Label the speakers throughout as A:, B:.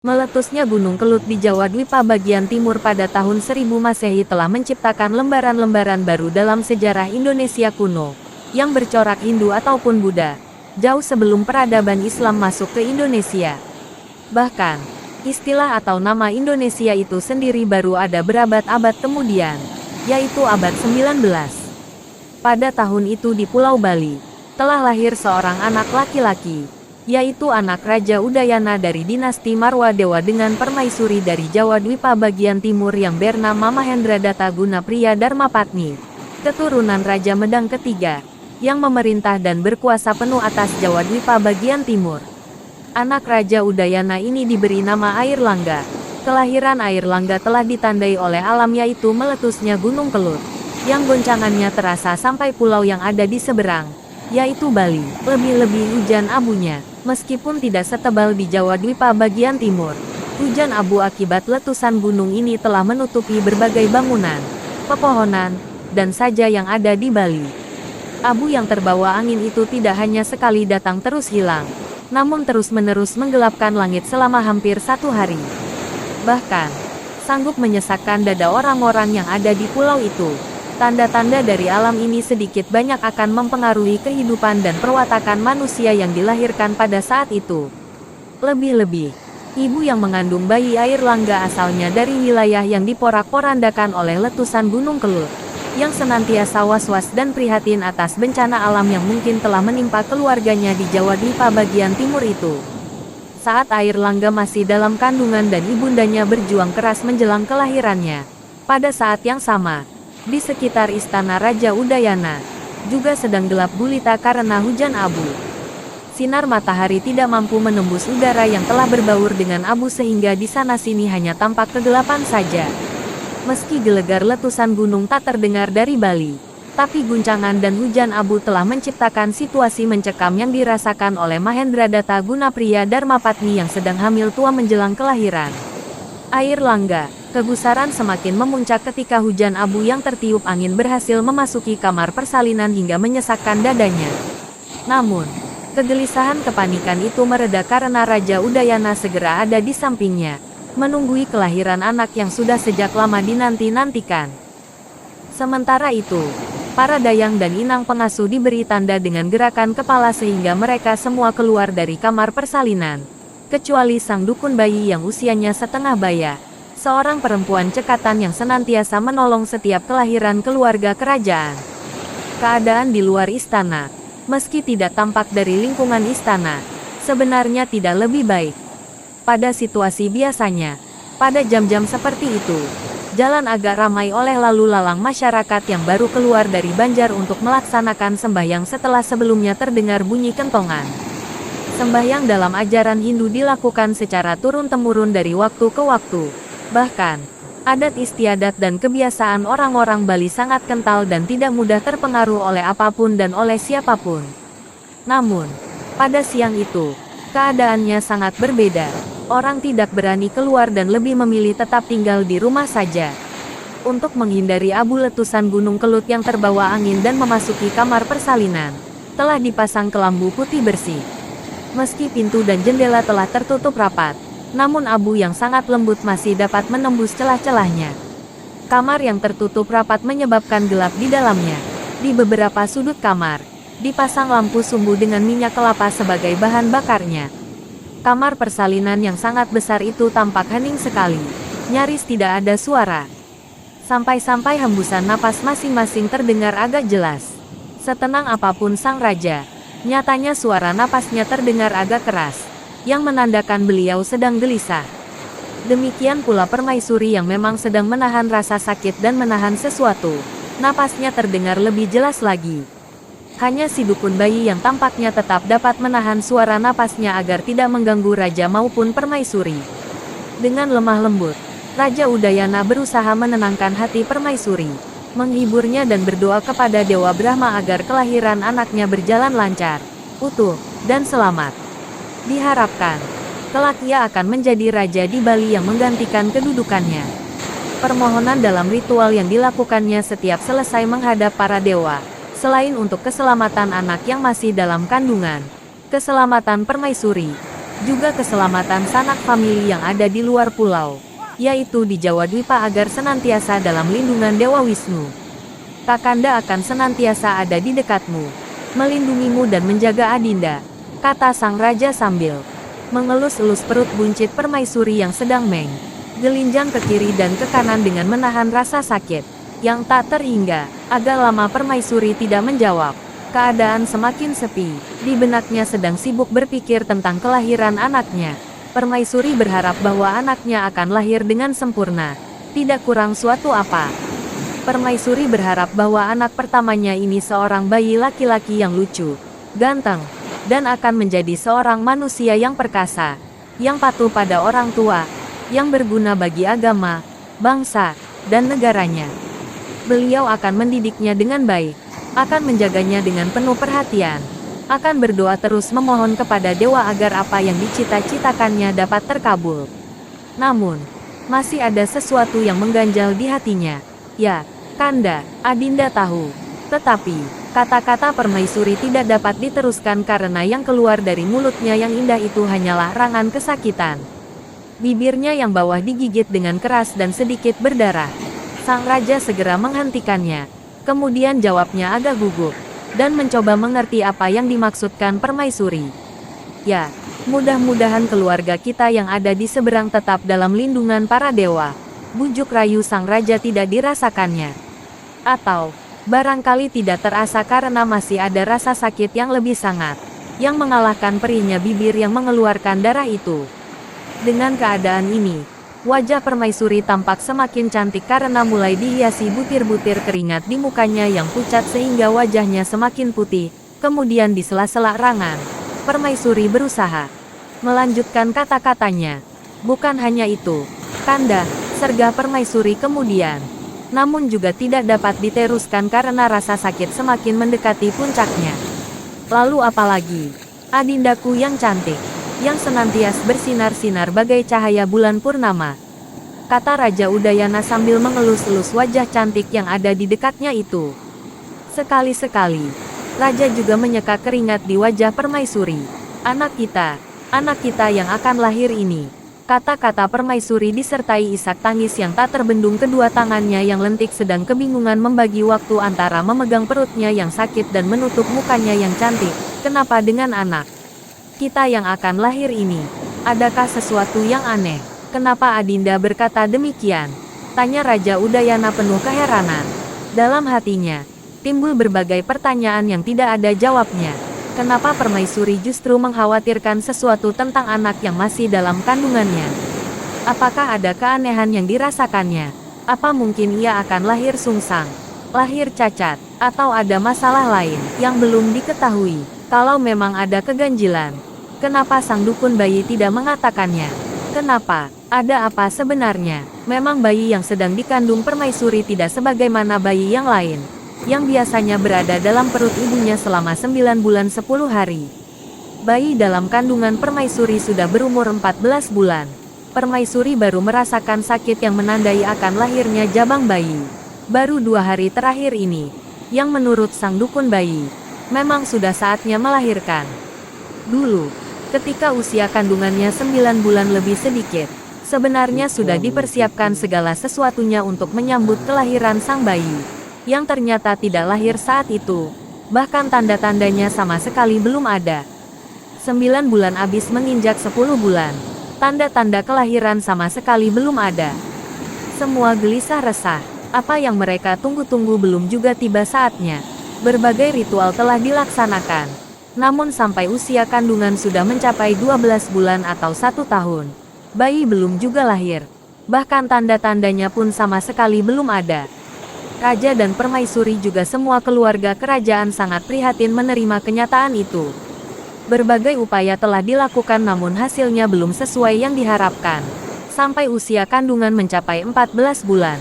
A: Meletusnya Gunung Kelut di Jawa Dwipa bagian timur pada tahun 1000 Masehi telah menciptakan lembaran-lembaran baru dalam sejarah Indonesia kuno, yang bercorak Hindu ataupun Buddha, jauh sebelum peradaban Islam masuk ke Indonesia. Bahkan, istilah atau nama Indonesia itu sendiri baru ada berabad-abad kemudian, yaitu abad 19. Pada tahun itu di Pulau Bali, telah lahir seorang anak laki-laki, yaitu anak Raja Udayana dari dinasti Marwadewa dengan permaisuri dari Jawa Dwipa bagian timur yang bernama Mahendradatta Gunapriya Dharmapatni, keturunan Raja Medang ketiga, yang memerintah dan berkuasa penuh atas Jawa Dwipa bagian timur. Anak Raja Udayana ini diberi nama Air Langga. Kelahiran Air Langga telah ditandai oleh alam yaitu meletusnya Gunung Kelut, yang goncangannya terasa sampai pulau yang ada di seberang, yaitu Bali. Lebih-lebih hujan abunya, meskipun tidak setebal di Jawa Dwipa bagian timur, hujan abu akibat letusan gunung ini telah menutupi berbagai bangunan, pepohonan, dan saja yang ada di Bali. Abu yang terbawa angin itu tidak hanya sekali datang terus hilang, namun terus-menerus menggelapkan langit selama hampir 1 hari. Bahkan, sanggup menyesakkan dada orang-orang yang ada di pulau itu. Tanda-tanda dari alam ini sedikit banyak akan mempengaruhi kehidupan dan perwatakan manusia yang dilahirkan pada saat itu. Lebih-lebih, ibu yang mengandung bayi Air Langga asalnya dari wilayah yang diporak-porandakan oleh letusan Gunung Kelut, yang senantiasa was-was dan prihatin atas bencana alam yang mungkin telah menimpa keluarganya di Jawa Dwipa bagian timur itu. Saat Air Langga masih dalam kandungan dan ibundanya berjuang keras menjelang kelahirannya, pada saat yang sama, di sekitar istana Raja Udayana, juga sedang gelap gulita karena hujan abu. Sinar matahari tidak mampu menembus udara yang telah berbaur dengan abu sehingga di sana-sini hanya tampak kegelapan saja. Meski gelegar letusan gunung tak terdengar dari Bali, tapi guncangan dan hujan abu telah menciptakan situasi mencekam yang dirasakan oleh Mahendradatta Gunapriya Dharmapatni yang sedang hamil tua menjelang kelahiran. Air Langga. Kegusaran semakin memuncak ketika hujan abu yang tertiup angin berhasil memasuki kamar persalinan hingga menyesakkan dadanya. Namun, kegelisahan kepanikan itu mereda karena Raja Udayana segera ada di sampingnya, menunggui kelahiran anak yang sudah sejak lama dinanti-nantikan. Sementara itu, para dayang dan inang pengasuh diberi tanda dengan gerakan kepala sehingga mereka semua keluar dari kamar persalinan, kecuali sang dukun bayi yang usianya setengah baya, seorang perempuan cekatan yang senantiasa menolong setiap kelahiran keluarga kerajaan. Keadaan di luar istana, meski tidak tampak dari lingkungan istana, sebenarnya tidak lebih baik. Pada situasi biasanya, pada jam-jam seperti itu, jalan agak ramai oleh lalu lalang masyarakat yang baru keluar dari Banjar untuk melaksanakan sembahyang setelah sebelumnya terdengar bunyi kentongan. Sembahyang dalam ajaran Hindu dilakukan secara turun-temurun dari waktu ke waktu. Bahkan, adat istiadat dan kebiasaan orang-orang Bali sangat kental dan tidak mudah terpengaruh oleh apapun dan oleh siapapun. Namun, pada siang itu, keadaannya sangat berbeda. Orang tidak berani keluar dan lebih memilih tetap tinggal di rumah saja. Untuk menghindari abu letusan Gunung Kelut yang terbawa angin dan memasuki kamar persalinan, telah dipasang kelambu putih bersih. Meski pintu dan jendela telah tertutup rapat, namun abu yang sangat lembut masih dapat menembus celah-celahnya. Kamar yang tertutup rapat menyebabkan gelap di dalamnya. Di beberapa sudut kamar, dipasang lampu sumbu dengan minyak kelapa sebagai bahan bakarnya. Kamar persalinan yang sangat besar itu tampak hening sekali. Nyaris tidak ada suara. Sampai-sampai hembusan napas masing-masing terdengar agak jelas. Setenang apapun sang raja, nyatanya suara napasnya terdengar agak keras, yang menandakan beliau sedang gelisah. Demikian pula permaisuri yang memang sedang menahan rasa sakit dan menahan sesuatu. Napasnya terdengar lebih jelas lagi. Hanya si dukun bayi yang tampaknya tetap dapat menahan suara napasnya agar tidak mengganggu raja maupun permaisuri. Dengan lemah lembut, Raja Udayana berusaha menenangkan hati permaisuri, menghiburnya dan berdoa kepada Dewa Brahma agar kelahiran anaknya berjalan lancar, utuh, dan selamat. Diharapkan, kelak ia akan menjadi raja di Bali yang menggantikan kedudukannya. Permohonan dalam ritual yang dilakukannya setiap selesai menghadap para dewa, selain untuk keselamatan anak yang masih dalam kandungan, keselamatan permaisuri, juga keselamatan sanak famili yang ada di luar pulau, yaitu di Jawadwipa agar senantiasa dalam lindungan Dewa Wisnu. Kakanda akan senantiasa ada di dekatmu, melindungimu dan menjaga Adinda, kata sang raja sambil mengelus-elus perut buncit permaisuri yang sedang menggelinjang ke kiri dan ke kanan dengan menahan rasa sakit yang tak terhingga. Agak lama permaisuri tidak menjawab. Keadaan semakin sepi. Di benaknya sedang sibuk berpikir tentang kelahiran anaknya. Permaisuri berharap bahwa anaknya akan lahir dengan sempurna, tidak kurang suatu apa. Permaisuri berharap bahwa anak pertamanya ini seorang bayi laki-laki yang lucu, ganteng, dan akan menjadi seorang manusia yang perkasa, yang patuh pada orang tua, yang berguna bagi agama, bangsa, dan negaranya. Beliau akan mendidiknya dengan baik, akan menjaganya dengan penuh perhatian, akan berdoa terus memohon kepada dewa agar apa yang dicita-citakannya dapat terkabul. Namun, masih ada sesuatu yang mengganjal di hatinya. Ya, Kanda, Adinda tahu. Tetapi, kata-kata permaisuri tidak dapat diteruskan karena yang keluar dari mulutnya yang indah itu hanyalah rangan kesakitan. Bibirnya yang bawah digigit dengan keras dan sedikit berdarah. Sang raja segera menghentikannya. Kemudian jawabnya agak gugup, dan mencoba mengerti apa yang dimaksudkan permaisuri. Ya, mudah-mudahan keluarga kita yang ada di seberang tetap dalam lindungan para dewa. Bujuk rayu sang raja tidak dirasakannya. Atau, barangkali tidak terasa karena masih ada rasa sakit yang lebih sangat, yang mengalahkan perihnya bibir yang mengeluarkan darah itu. Dengan keadaan ini, wajah permaisuri tampak semakin cantik karena mulai dihiasi butir-butir keringat di mukanya yang pucat sehingga wajahnya semakin putih. Kemudian di sela-sela rangan, permaisuri berusaha melanjutkan kata-katanya. Bukan hanya itu, Kanda, sergah permaisuri kemudian. Namun juga tidak dapat diteruskan karena rasa sakit semakin mendekati puncaknya. Lalu apalagi, Adindaku yang cantik, yang senantiasa bersinar-sinar bagai cahaya bulan purnama, kata Raja Udayana sambil mengelus-elus wajah cantik yang ada di dekatnya itu. Sekali-sekali, Raja juga menyeka keringat di wajah permaisuri. Anak kita yang akan lahir ini. Kata-kata permaisuri disertai isak tangis yang tak terbendung. Kedua tangannya yang lentik sedang kebingungan membagi waktu antara memegang perutnya yang sakit dan menutup mukanya yang cantik. Kenapa dengan anak kita yang akan lahir ini? Adakah sesuatu yang aneh? Kenapa Adinda berkata demikian? Tanya Raja Udayana penuh keheranan. Dalam hatinya, timbul berbagai pertanyaan yang tidak ada jawabnya. Kenapa permaisuri justru mengkhawatirkan sesuatu tentang anak yang masih dalam kandungannya? Apakah ada keanehan yang dirasakannya? Apa mungkin ia akan lahir sungsang, lahir cacat, atau ada masalah lain yang belum diketahui? Kalau memang ada keganjilan, kenapa sang dukun bayi tidak mengatakannya? Kenapa? Ada apa sebenarnya? Memang bayi yang sedang dikandung permaisuri tidak sebagaimana bayi yang lain, yang biasanya berada dalam perut ibunya selama 9 bulan 10 hari. Bayi dalam kandungan permaisuri sudah berumur 14 bulan. Permaisuri baru merasakan sakit yang menandai akan lahirnya jabang bayi baru 2 hari terakhir ini, yang menurut sang dukun bayi, memang sudah saatnya melahirkan. Dulu, ketika usia kandungannya 9 bulan lebih sedikit, sebenarnya sudah dipersiapkan segala sesuatunya untuk menyambut kelahiran sang bayi, yang ternyata tidak lahir saat itu. Bahkan tanda-tandanya sama sekali belum ada. 9 bulan habis menginjak 10 bulan. Tanda-tanda kelahiran sama sekali belum ada. Semua gelisah resah. Apa yang mereka tunggu-tunggu belum juga tiba saatnya. Berbagai ritual telah dilaksanakan. Namun sampai usia kandungan sudah mencapai 12 bulan atau 1 tahun, bayi belum juga lahir. Bahkan tanda-tandanya pun sama sekali belum ada. Raja dan permaisuri juga semua keluarga kerajaan sangat prihatin menerima kenyataan itu. Berbagai upaya telah dilakukan namun hasilnya belum sesuai yang diharapkan. Sampai usia kandungan mencapai 14 bulan.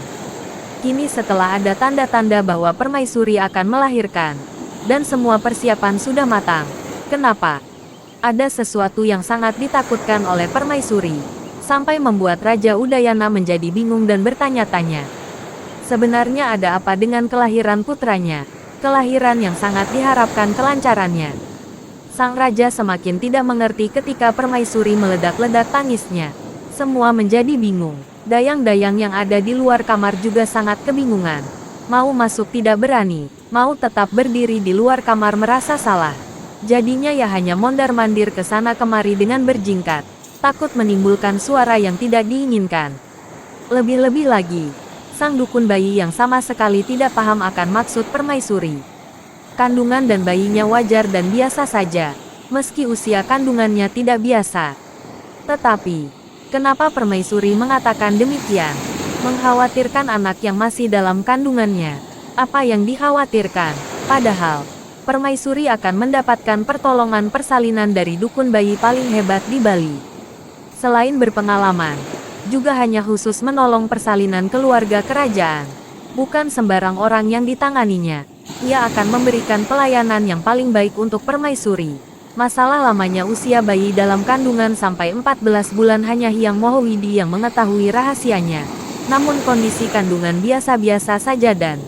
A: Kini setelah ada tanda-tanda bahwa permaisuri akan melahirkan, dan semua persiapan sudah matang, kenapa? Ada sesuatu yang sangat ditakutkan oleh permaisuri, sampai membuat Raja Udayana menjadi bingung dan bertanya-tanya. Sebenarnya ada apa dengan kelahiran putranya? Kelahiran yang sangat diharapkan kelancarannya. Sang raja semakin tidak mengerti ketika permaisuri meledak-ledak tangisnya. Semua menjadi bingung. Dayang-dayang yang ada di luar kamar juga sangat kebingungan. Mau masuk tidak berani, mau tetap berdiri di luar kamar merasa salah. Jadinya ya hanya mondar-mandir ke sana kemari dengan berjingkat, takut menimbulkan suara yang tidak diinginkan. Lebih-lebih lagi, sang dukun bayi yang sama sekali tidak paham akan maksud permaisuri. Kandungan dan bayinya wajar dan biasa saja, meski usia kandungannya tidak biasa. Tetapi, kenapa permaisuri mengatakan demikian? Mengkhawatirkan anak yang masih dalam kandungannya. Apa yang dikhawatirkan? Padahal, permaisuri akan mendapatkan pertolongan persalinan dari dukun bayi paling hebat di Bali. Selain berpengalaman, juga hanya khusus menolong persalinan keluarga kerajaan. Bukan sembarang orang yang ditanganinya. Ia akan memberikan pelayanan yang paling baik untuk permaisuri. Masalah lamanya usia bayi dalam kandungan sampai 14 bulan hanya Hyang Mohowidi yang mengetahui rahasianya. Namun kondisi kandungan biasa-biasa saja dan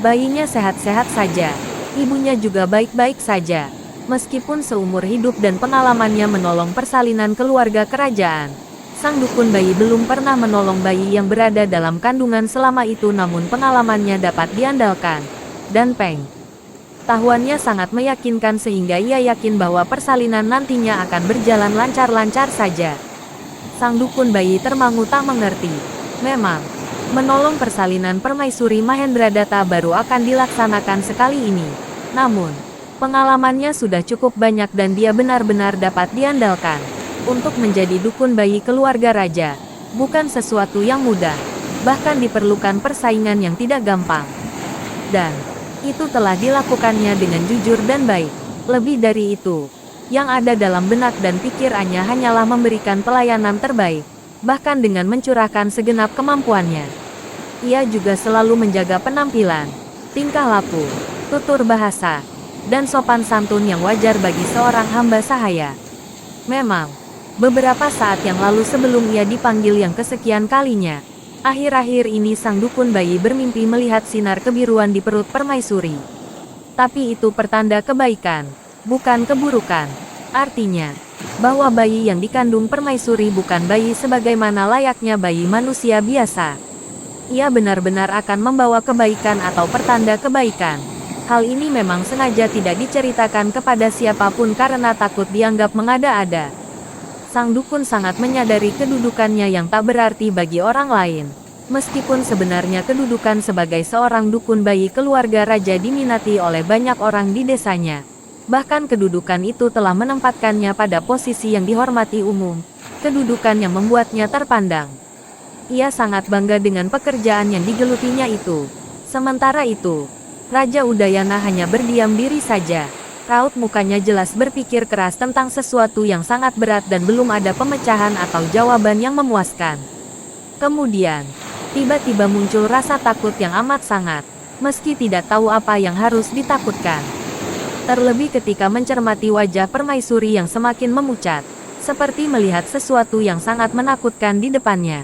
A: bayinya sehat-sehat saja. Ibunya juga baik-baik saja. Meskipun seumur hidup dan pengalamannya menolong persalinan keluarga kerajaan, sang dukun bayi belum pernah menolong bayi yang berada dalam kandungan selama itu, namun pengalamannya dapat diandalkan. Dan pengetahuannya sangat meyakinkan sehingga ia yakin bahwa persalinan nantinya akan berjalan lancar-lancar saja. Sang dukun bayi termangu tak mengerti. Memang, menolong persalinan permaisuri Mahendradatta baru akan dilaksanakan sekali ini. Namun, pengalamannya sudah cukup banyak dan dia benar-benar dapat diandalkan. Untuk menjadi dukun bayi keluarga raja, bukan sesuatu yang mudah. Bahkan diperlukan persaingan yang tidak gampang. Dan, itu telah dilakukannya dengan jujur dan baik. Lebih dari itu, yang ada dalam benak dan pikirannya hanyalah memberikan pelayanan terbaik. Bahkan dengan mencurahkan segenap kemampuannya. Ia juga selalu menjaga penampilan, tingkah laku, tutur bahasa, dan sopan santun yang wajar bagi seorang hamba sahaya. Memang, beberapa saat yang lalu sebelum ia dipanggil yang kesekian kalinya, akhir-akhir ini sang dukun bayi bermimpi melihat sinar kebiruan di perut permaisuri. Tapi itu pertanda kebaikan, bukan keburukan. Artinya, bahwa bayi yang dikandung permaisuri bukan bayi sebagaimana layaknya bayi manusia biasa. Ia benar-benar akan membawa kebaikan atau pertanda kebaikan. Hal ini memang sengaja tidak diceritakan kepada siapapun karena takut dianggap mengada-ada. Sang dukun sangat menyadari kedudukannya yang tak berarti bagi orang lain. Meskipun sebenarnya kedudukan sebagai seorang dukun bayi keluarga raja diminati oleh banyak orang di desanya. Bahkan kedudukan itu telah menempatkannya pada posisi yang dihormati umum, kedudukan yang membuatnya terpandang. Ia sangat bangga dengan pekerjaan yang digelutinya itu. Sementara itu, Raja Udayana hanya berdiam diri saja. Raut mukanya jelas berpikir keras tentang sesuatu yang sangat berat dan belum ada pemecahan atau jawaban yang memuaskan. Kemudian, tiba-tiba muncul rasa takut yang amat sangat, meski tidak tahu apa yang harus ditakutkan. Terlebih ketika mencermati wajah permaisuri yang semakin memucat, seperti melihat sesuatu yang sangat menakutkan di depannya.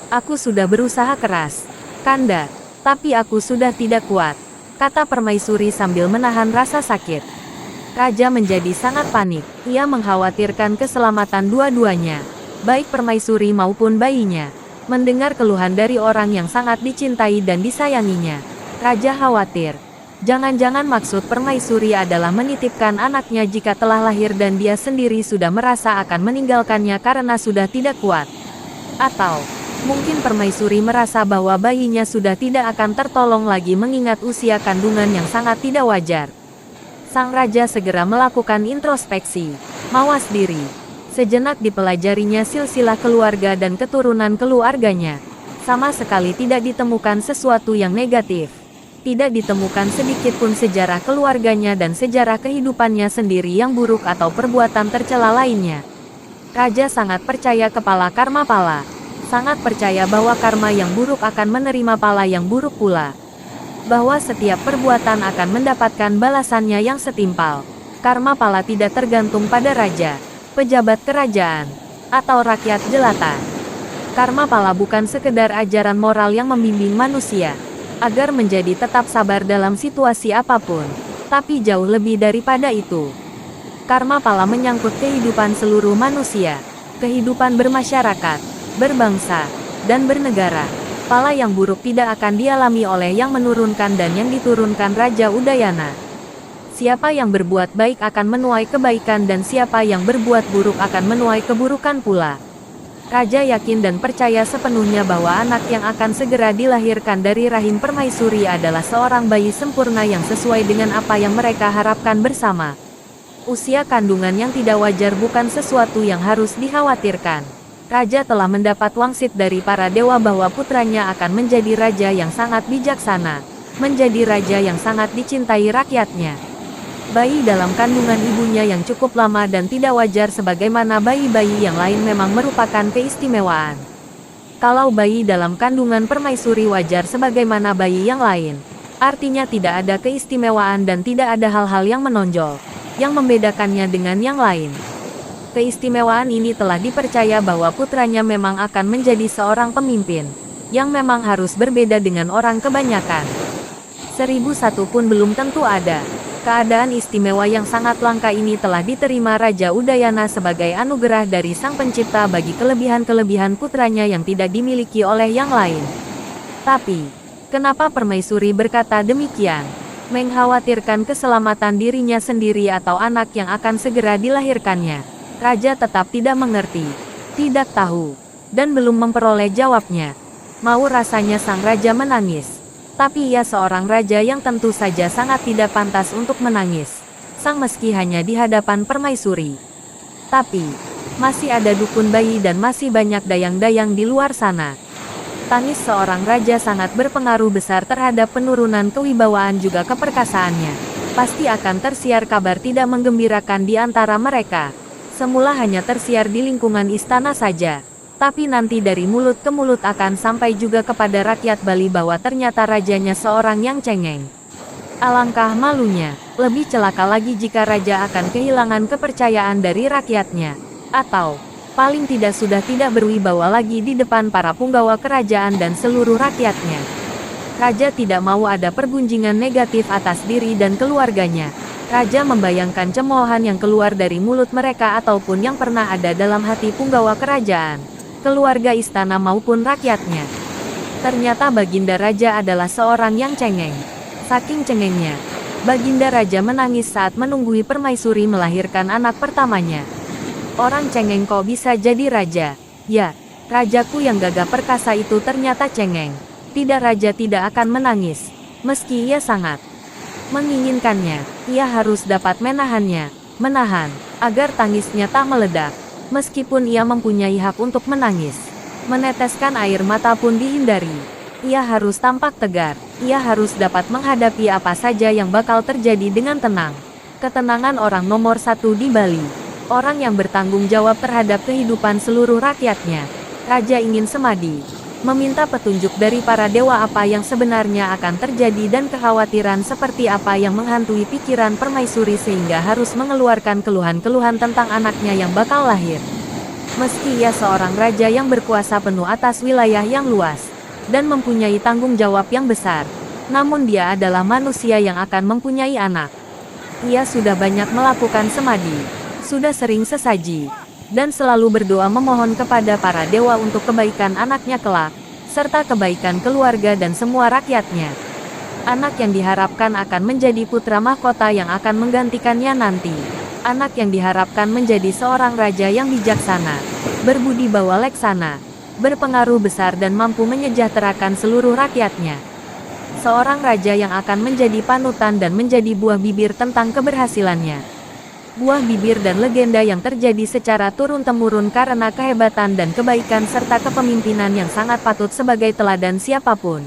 A: Aku sudah berusaha keras, Kanda, tapi aku sudah tidak kuat, kata permaisuri sambil menahan rasa sakit. Raja menjadi sangat panik, ia mengkhawatirkan keselamatan dua-duanya, baik permaisuri maupun bayinya. Mendengar keluhan dari orang yang sangat dicintai dan disayanginya, Raja khawatir. Jangan-jangan maksud permaisuri adalah menitipkan anaknya jika telah lahir dan dia sendiri sudah merasa akan meninggalkannya karena sudah tidak kuat. Atau, mungkin permaisuri merasa bahwa bayinya sudah tidak akan tertolong lagi mengingat usia kandungan yang sangat tidak wajar. Sang raja segera melakukan introspeksi, mawas diri. Sejenak dipelajarinya silsilah keluarga dan keturunan keluarganya. Sama sekali tidak ditemukan sesuatu yang negatif. Tidak ditemukan sedikitpun sejarah keluarganya dan sejarah kehidupannya sendiri yang buruk atau perbuatan tercela lainnya. Raja sangat percaya kepala karma pala. Sangat percaya bahwa karma yang buruk akan menerima pala yang buruk pula. Bahwa setiap perbuatan akan mendapatkan balasannya yang setimpal. Karma pala tidak tergantung pada raja, pejabat kerajaan, atau rakyat jelata. Karma pala bukan sekedar ajaran moral yang membimbing manusia agar menjadi tetap sabar dalam situasi apapun, tapi jauh lebih daripada itu. Karma pala menyangkut kehidupan seluruh manusia, kehidupan bermasyarakat, berbangsa, dan bernegara. Pala yang buruk tidak akan dialami oleh yang menurunkan dan yang diturunkan Raja Udayana. Siapa yang berbuat baik akan menuai kebaikan dan siapa yang berbuat buruk akan menuai keburukan pula. Raja yakin dan percaya sepenuhnya bahwa anak yang akan segera dilahirkan dari rahim permaisuri adalah seorang bayi sempurna yang sesuai dengan apa yang mereka harapkan bersama. Usia kandungan yang tidak wajar bukan sesuatu yang harus dikhawatirkan. Raja telah mendapat wangsit dari para dewa bahwa putranya akan menjadi raja yang sangat bijaksana, menjadi raja yang sangat dicintai rakyatnya. Bayi dalam kandungan ibunya yang cukup lama dan tidak wajar sebagaimana bayi-bayi yang lain memang merupakan keistimewaan. Kalau bayi dalam kandungan permaisuri wajar sebagaimana bayi yang lain, artinya tidak ada keistimewaan dan tidak ada hal-hal yang menonjol, yang membedakannya dengan yang lain. Keistimewaan ini telah dipercaya bahwa putranya memang akan menjadi seorang pemimpin, yang memang harus berbeda dengan orang kebanyakan. 1001 pun belum tentu ada. Keadaan istimewa yang sangat langka ini telah diterima Raja Udayana sebagai anugerah dari Sang Pencipta bagi kelebihan-kelebihan putranya yang tidak dimiliki oleh yang lain. Tapi, kenapa permaisuri berkata demikian? Mengkhawatirkan keselamatan dirinya sendiri atau anak yang akan segera dilahirkannya? Raja tetap tidak mengerti, tidak tahu, dan belum memperoleh jawabnya. Mau rasanya sang raja menangis. Tapi ia seorang raja yang tentu saja sangat tidak pantas untuk menangis. Sang meski hanya di hadapan permaisuri. Tapi, masih ada dukun bayi dan masih banyak dayang-dayang di luar sana. Tangis seorang raja sangat berpengaruh besar terhadap penurunan kewibawaan juga keperkasaannya. Pasti akan tersiar kabar tidak menggembirakan di antara mereka. Semula hanya tersiar di lingkungan istana saja. Tapi nanti dari mulut ke mulut akan sampai juga kepada rakyat Bali bahwa ternyata rajanya seorang yang cengeng. Alangkah malunya, lebih celaka lagi jika raja akan kehilangan kepercayaan dari rakyatnya. Atau, paling tidak sudah tidak berwibawa lagi di depan para punggawa kerajaan dan seluruh rakyatnya. Raja tidak mau ada pergunjingan negatif atas diri dan keluarganya. Raja membayangkan cemoohan yang keluar dari mulut mereka ataupun yang pernah ada dalam hati punggawa kerajaan, keluarga istana maupun rakyatnya. Ternyata Baginda Raja adalah seorang yang cengeng. Saking cengengnya, Baginda Raja menangis saat menunggui permaisuri melahirkan anak pertamanya. Orang cengeng kok bisa jadi raja? Ya, rajaku yang gagah perkasa itu ternyata cengeng. Tidak, raja tidak akan menangis, meski ia sangat menginginkannya. Ia harus dapat menahan, agar tangisnya tak meledak. Meskipun ia mempunyai hak untuk menangis, meneteskan air mata pun dihindari. Ia harus tampak tegar, ia harus dapat menghadapi apa saja yang bakal terjadi dengan tenang. Ketenangan orang nomor satu di Bali. Orang yang bertanggung jawab terhadap kehidupan seluruh rakyatnya. Raja ingin semadi, meminta petunjuk dari para dewa apa yang sebenarnya akan terjadi dan kekhawatiran seperti apa yang menghantui pikiran permaisuri sehingga harus mengeluarkan keluhan-keluhan tentang anaknya yang bakal lahir. Meski ia seorang raja yang berkuasa penuh atas wilayah yang luas dan mempunyai tanggung jawab yang besar, namun dia adalah manusia yang akan mempunyai anak. Ia sudah banyak melakukan semadi, sudah sering sesaji, dan selalu berdoa memohon kepada para dewa untuk kebaikan anaknya kelak, serta kebaikan keluarga dan semua rakyatnya. Anak yang diharapkan akan menjadi putra mahkota yang akan menggantikannya nanti. Anak yang diharapkan menjadi seorang raja yang bijaksana, berbudi bawa leksana, berpengaruh besar dan mampu menyejahterakan seluruh rakyatnya. Seorang raja yang akan menjadi panutan dan menjadi buah bibir tentang keberhasilannya. Buah bibir dan legenda yang terjadi secara turun-temurun karena kehebatan dan kebaikan serta kepemimpinan yang sangat patut sebagai teladan siapapun.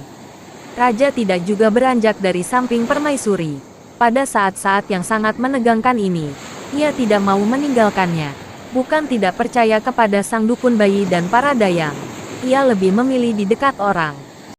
A: Raja tidak juga beranjak dari samping permaisuri. Pada saat-saat yang sangat menegangkan ini, ia tidak mau meninggalkannya. Bukan tidak percaya kepada sang dukun bayi dan para dayang. Ia lebih memilih di dekat orang.